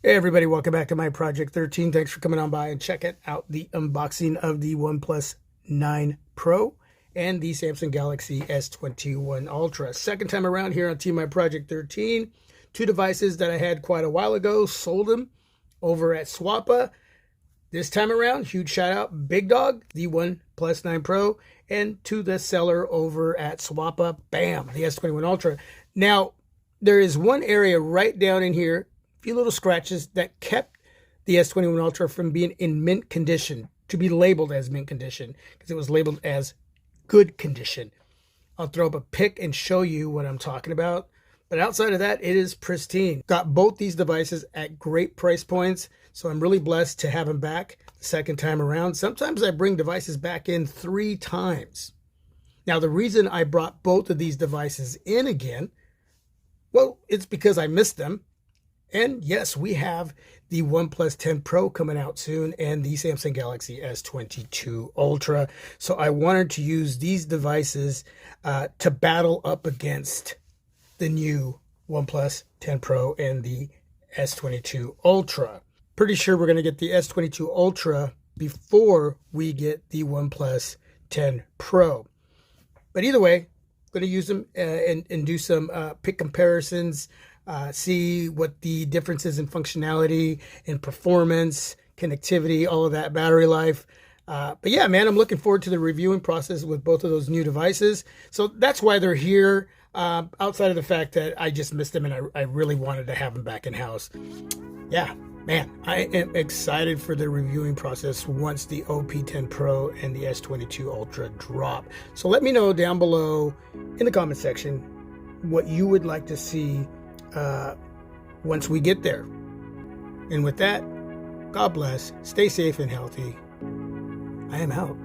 Hey everybody, welcome back to my Project 13. Thanks for coming on by and checking out the unboxing of the OnePlus 9 Pro and the Samsung Galaxy S21 Ultra. Second time around here on Team My Project 13. Two devices that I had quite a while ago, sold them over at Swappa. This time around, huge shout out, Big Dog, the OnePlus 9 Pro, and to the seller over at Swappa, bam, the S21 Ultra. Now, there is one area right down in here, few little scratches that kept the S21 Ultra from being in mint condition, to be labeled as mint condition, because it was labeled as good condition. I'll throw up a pic and show you what I'm talking about. But outside of that, it is pristine. Got both these devices at great price points, so I'm really blessed to have them back the second time around. Sometimes I bring devices back in 3 times. Now, the reason I brought both of these devices in again, well, it's because I missed them. And yes, we have the OnePlus 10 Pro coming out soon and the Samsung Galaxy S22 Ultra. So I wanted to use these devices to battle up against the new OnePlus 10 Pro and the S22 Ultra. Pretty sure we're going to get the S22 Ultra before we get the OnePlus 10 Pro. But either way, I'm going to use them and do some pick comparisons. See what the differences in functionality and performance, connectivity, all of that, battery life. But yeah, man, I'm looking forward to the reviewing process with both of those new devices. So that's why they're here, outside of the fact that I just missed them and I really wanted to have them back in house. Yeah, man, I am excited for the reviewing process once the OP10 Pro and the S22 Ultra drop. So let me know down below in the comment section what you would like to see once we get there. And with that, God bless, stay safe and healthy. I am out.